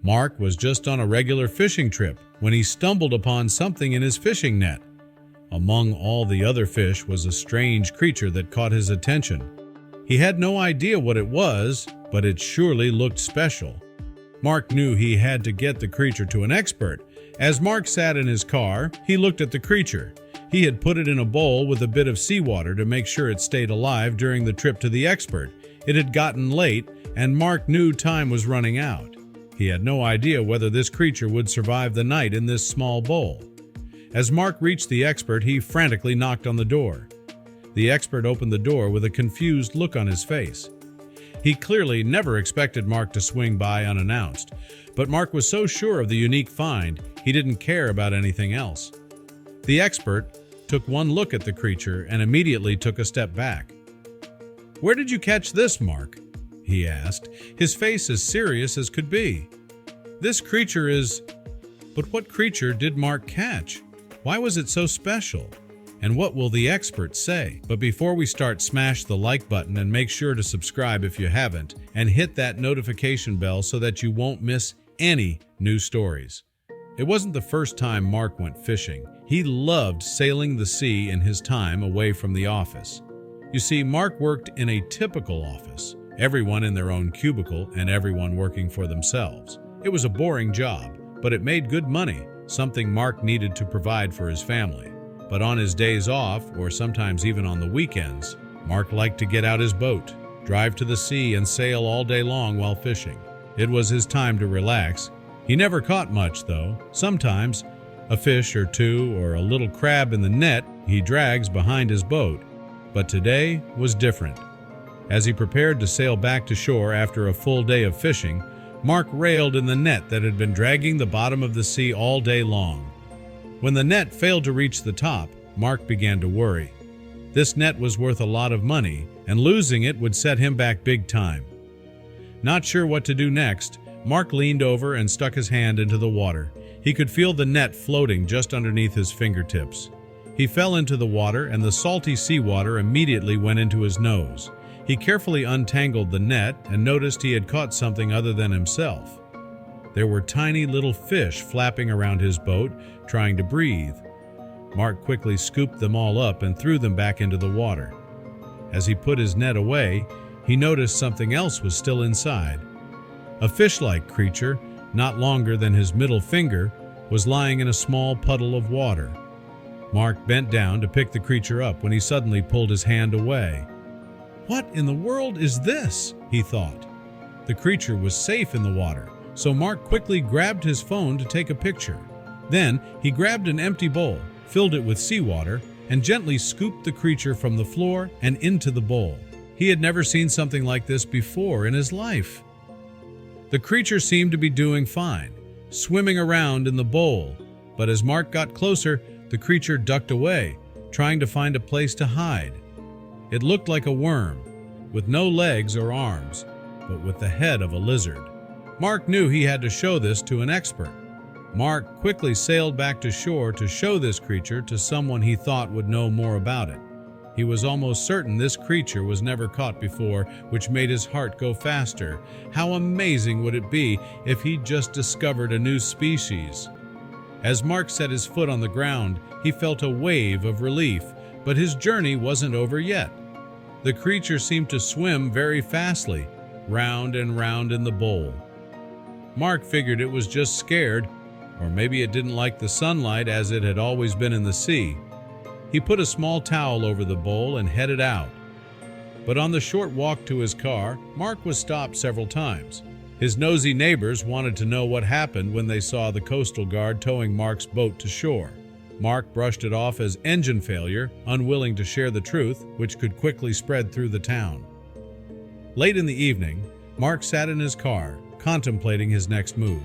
Mark was just on a regular fishing trip when he stumbled upon something in his fishing net. Among all the other fish was a strange creature that caught his attention. He had no idea what it was, but it surely looked special. Mark knew he had to get the creature to an expert. As Mark sat in his car, he looked at the creature. He had put it in a bowl with a bit of seawater to make sure it stayed alive during the trip to the expert. It had gotten late, and Mark knew time was running out. He had no idea whether this creature would survive the night in this small bowl. As Mark reached the expert, he frantically knocked on the door. The expert opened the door with a confused look on his face. He clearly never expected Mark to swing by unannounced, but Mark was so sure of the unique find, he didn't care about anything else. The expert took one look at the creature and immediately took a step back. "Where did you catch this, Mark?" he asked, his face as serious as could be. "This creature is—" But what creature did Mark catch? Why was it so special? And what will the expert say? But before we start, smash the like button and make sure to subscribe if you haven't, and hit that notification bell so that you won't miss any new stories. It wasn't the first time Mark went fishing. He loved sailing the sea in his time away from the office. You see, Mark worked in a typical office, everyone in their own cubicle and everyone working for themselves. It was a boring job, but it made good money, something Mark needed to provide for his family. But on his days off, or sometimes even on the weekends, Mark liked to get out his boat, drive to the sea, and sail all day long while fishing. It was his time to relax. He never caught much, though. Sometimes a fish or two or a little crab in the net he drags behind his boat. But today was different. As he prepared to sail back to shore after a full day of fishing, Mark reeled in the net that had been dragging the bottom of the sea all day long. When the net failed to reach the top, Mark began to worry. This net was worth a lot of money, and losing it would set him back big time. Not sure what to do next, Mark leaned over and stuck his hand into the water. He could feel the net floating just underneath his fingertips. He fell into the water, and the salty seawater immediately went into his nose. He carefully untangled the net and noticed he had caught something other than himself. There were tiny little fish flapping around his boat, trying to breathe. Mark quickly scooped them all up and threw them back into the water. As he put his net away, he noticed something else was still inside. A fish-like creature, not longer than his middle finger, was lying in a small puddle of water. Mark bent down to pick the creature up when he suddenly pulled his hand away. "What in the world is this?" he thought. The creature was safe in the water, so Mark quickly grabbed his phone to take a picture. Then he grabbed an empty bowl, filled it with seawater, and gently scooped the creature from the floor and into the bowl. He had never seen something like this before in his life. The creature seemed to be doing fine, swimming around in the bowl, but as Mark got closer, the creature ducked away, trying to find a place to hide. It looked like a worm, with no legs or arms, but with the head of a lizard. Mark knew he had to show this to an expert. Mark quickly sailed back to shore to show this creature to someone he thought would know more about it. He was almost certain this creature was never caught before, which made his heart go faster. How amazing would it be if he'd just discovered a new species? As Mark set his foot on the ground, he felt a wave of relief, but his journey wasn't over yet. The creature seemed to swim very fastly, round and round in the bowl. Mark figured it was just scared, or maybe it didn't like the sunlight as it had always been in the sea. He put a small towel over the bowl and headed out. But on the short walk to his car, Mark was stopped several times. His nosy neighbors wanted to know what happened when they saw the coastal guard towing Mark's boat to shore. Mark brushed it off as engine failure, unwilling to share the truth, which could quickly spread through the town. Late in the evening, Mark sat in his car, contemplating his next move.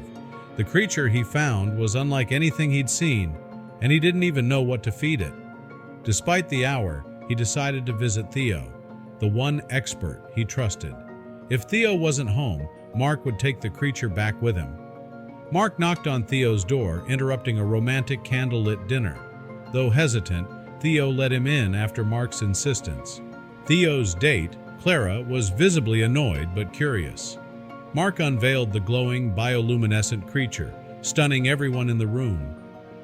The creature he found was unlike anything he'd seen, and he didn't even know what to feed it. Despite the hour, he decided to visit Theo, the one expert he trusted. If Theo wasn't home, Mark would take the creature back with him. Mark knocked on Theo's door, interrupting a romantic candlelit dinner. Though hesitant, Theo let him in after Mark's insistence. Theo's date, Clara, was visibly annoyed but curious. Mark unveiled the glowing, bioluminescent creature, stunning everyone in the room.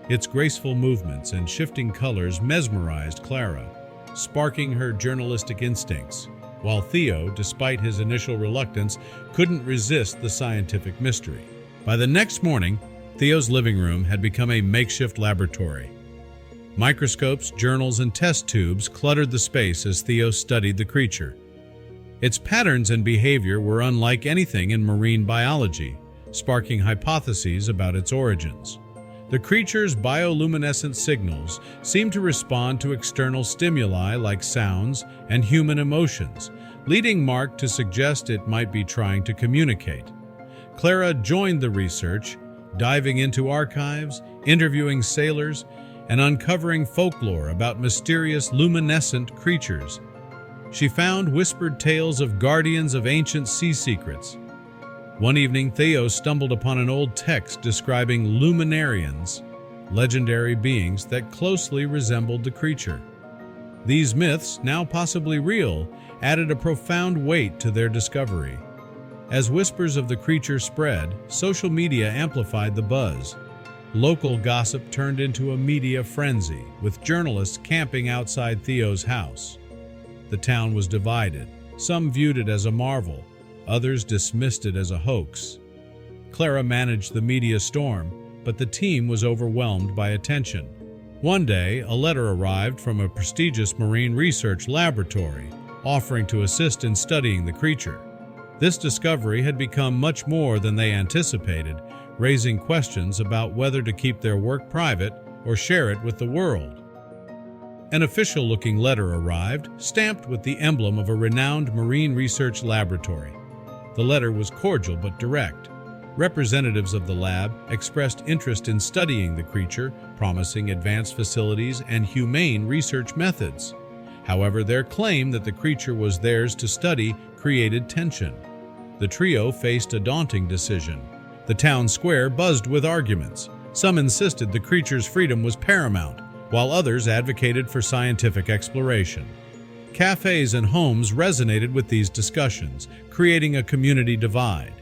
Its graceful movements and shifting colors mesmerized Clara, sparking her journalistic instincts, while Theo, despite his initial reluctance, couldn't resist the scientific mystery. By the next morning, Theo's living room had become a makeshift laboratory. Microscopes, journals, and test tubes cluttered the space as Theo studied the creature. Its patterns and behavior were unlike anything in marine biology, sparking hypotheses about its origins. The creature's bioluminescent signals seemed to respond to external stimuli like sounds and human emotions, leading Mark to suggest it might be trying to communicate. Clara joined the research, diving into archives, interviewing sailors, and uncovering folklore about mysterious luminescent creatures. She found whispered tales of guardians of ancient sea secrets. One evening, Theo stumbled upon an old text describing luminarians, legendary beings that closely resembled the creature. These myths, now possibly real, added a profound weight to their discovery. As whispers of the creature spread, social media amplified the buzz. Local gossip turned into a media frenzy, with journalists camping outside Theo's house. The town was divided. Some viewed it as a marvel, others dismissed it as a hoax. Clara managed the media storm, but the team was overwhelmed by attention. One day, a letter arrived from a prestigious marine research laboratory, offering to assist in studying the creature. This discovery had become much more than they anticipated, raising questions about whether to keep their work private or share it with the world. An official-looking letter arrived, stamped with the emblem of a renowned marine research laboratory. The letter was cordial but direct. Representatives of the lab expressed interest in studying the creature, promising advanced facilities and humane research methods. However, their claim that the creature was theirs to study created tension. The trio faced a daunting decision. The town square buzzed with arguments. Some insisted the creature's freedom was paramount, while others advocated for scientific exploration. Cafes and homes resonated with these discussions, creating a community divide.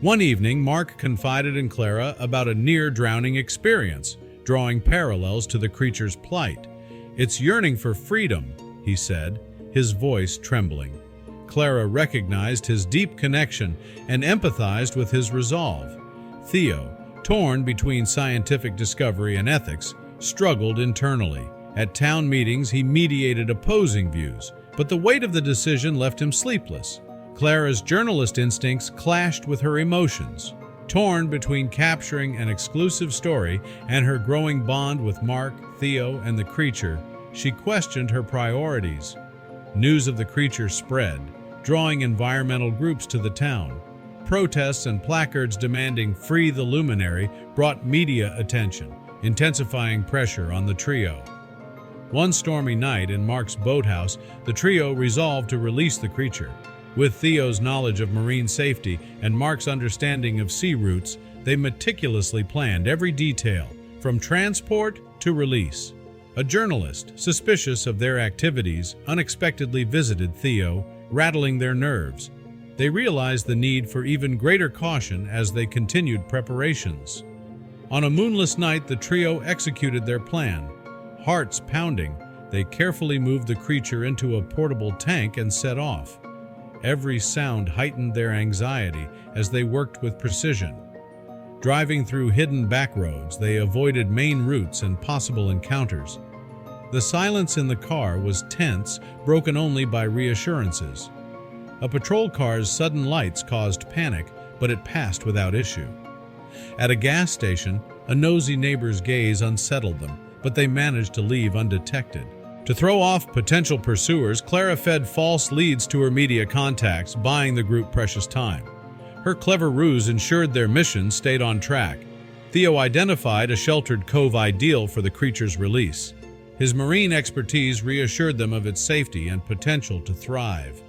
One evening, Mark confided in Clara about a near-drowning experience, drawing parallels to the creature's plight. "It's yearning for freedom," he said, his voice trembling. Clara recognized his deep connection and empathized with his resolve. Theo, torn between scientific discovery and ethics, struggled internally. At town meetings, he mediated opposing views, but the weight of the decision left him sleepless. Clara's journalist instincts clashed with her emotions. Torn between capturing an exclusive story and her growing bond with Mark, Theo, and the creature, she questioned her priorities. News of the creature spread, drawing environmental groups to the town. Protests and placards demanding "Free the Luminary" brought media attention, intensifying pressure on the trio. One stormy night in Mark's boathouse, the trio resolved to release the creature. With Theo's knowledge of marine safety and Mark's understanding of sea routes, they meticulously planned every detail, from transport to release. A journalist, suspicious of their activities, unexpectedly visited Theo, rattling their nerves. They realized the need for even greater caution as they continued preparations. On a moonless night, the trio executed their plan. Hearts pounding, they carefully moved the creature into a portable tank and set off. Every sound heightened their anxiety as they worked with precision. Driving through hidden back roads, they avoided main routes and possible encounters. The silence in the car was tense, broken only by reassurances. A patrol car's sudden lights caused panic, but it passed without issue. At a gas station, a nosy neighbor's gaze unsettled them, but they managed to leave undetected. To throw off potential pursuers, Clara fed false leads to her media contacts, buying the group precious time. Her clever ruse ensured their mission stayed on track. Theo identified a sheltered cove ideal for the creature's release. His marine expertise reassured them of its safety and potential to thrive.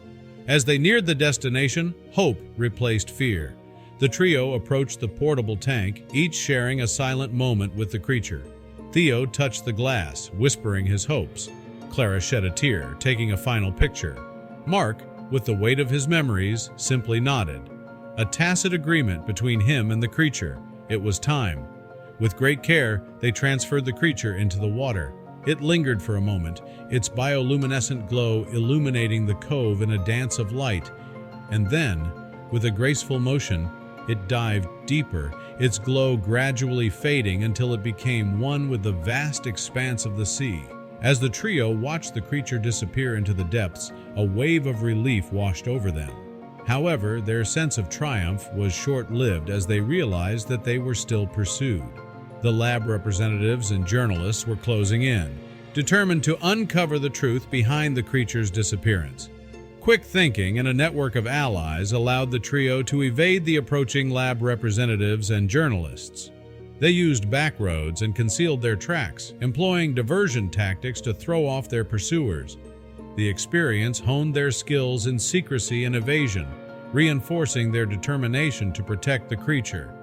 As they neared the destination, hope replaced fear. The trio approached the portable tank, each sharing a silent moment with the creature. Theo touched the glass, whispering his hopes. Clara shed a tear, taking a final picture. Mark, with the weight of his memories, simply nodded. a tacit agreement between him and the creature. It was time. With great care, they transferred the creature into the water. It lingered for a moment, its bioluminescent glow illuminating the cove in a dance of light. And then, with a graceful motion, it dived deeper, its glow gradually fading until it became one with the vast expanse of the sea. As the trio watched the creature disappear into the depths, a wave of relief washed over them. However, their sense of triumph was short-lived as they realized that they were still pursued. The lab representatives and journalists were closing in, determined to uncover the truth behind the creature's disappearance. Quick thinking and a network of allies allowed the trio to evade the approaching lab representatives and journalists. They used back roads and concealed their tracks, employing diversion tactics to throw off their pursuers. The experience honed their skills in secrecy and evasion, reinforcing their determination to protect the creature.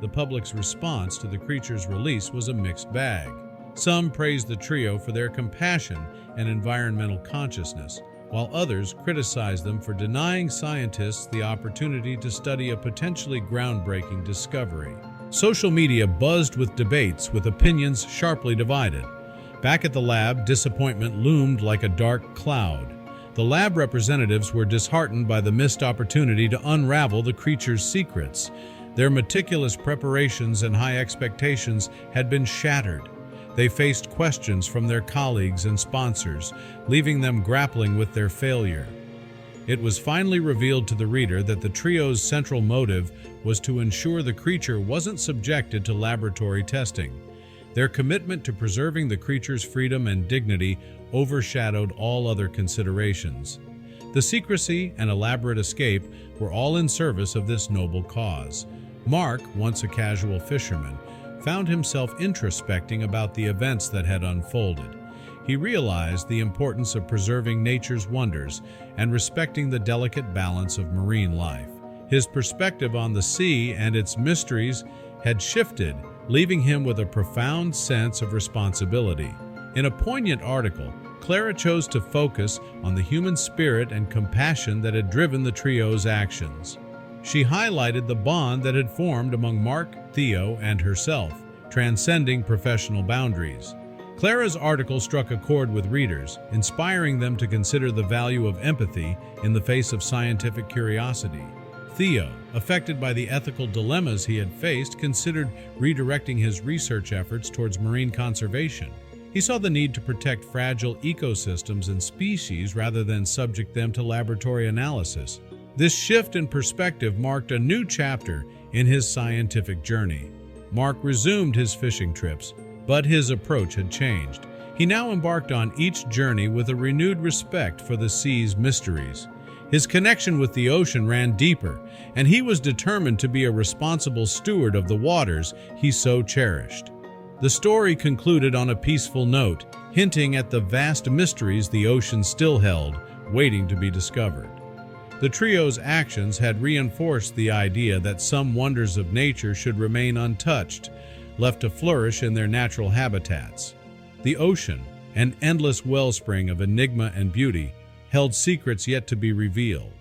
The public's response to the creature's release was a mixed bag. Some praised the trio for their compassion and environmental consciousness, while others criticized them for denying scientists the opportunity to study a potentially groundbreaking discovery. Social media buzzed with debates, with opinions sharply divided. Back at the lab, disappointment loomed like a dark cloud. The lab representatives were disheartened by the missed opportunity to unravel the creature's secrets. Their meticulous preparations and high expectations had been shattered. They faced questions from their colleagues and sponsors, leaving them grappling with their failure. It was finally revealed to the reader that the trio's central motive was to ensure the creature wasn't subjected to laboratory testing. Their commitment to preserving the creature's freedom and dignity overshadowed all other considerations. The secrecy and elaborate escape were all in service of this noble cause. Mark, once a casual fisherman, found himself introspecting about the events that had unfolded. He realized the importance of preserving nature's wonders and respecting the delicate balance of marine life. His perspective on the sea and its mysteries had shifted, leaving him with a profound sense of responsibility. In a poignant article, Clara chose to focus on the human spirit and compassion that had driven the trio's actions. She highlighted the bond that had formed among Mark, Theo, and herself, transcending professional boundaries. Clara's article struck a chord with readers, inspiring them to consider the value of empathy in the face of scientific curiosity. Theo, affected by the ethical dilemmas he had faced, considered redirecting his research efforts towards marine conservation. He saw the need to protect fragile ecosystems and species rather than subject them to laboratory analysis. This shift in perspective marked a new chapter in his scientific journey. Mark resumed his fishing trips, but his approach had changed. He now embarked on each journey with a renewed respect for the sea's mysteries. His connection with the ocean ran deeper, and he was determined to be a responsible steward of the waters he so cherished. The story concluded on a peaceful note, hinting at the vast mysteries the ocean still held, waiting to be discovered. The trio's actions had reinforced the idea that some wonders of nature should remain untouched, left to flourish in their natural habitats. The ocean, an endless wellspring of enigma and beauty, held secrets yet to be revealed.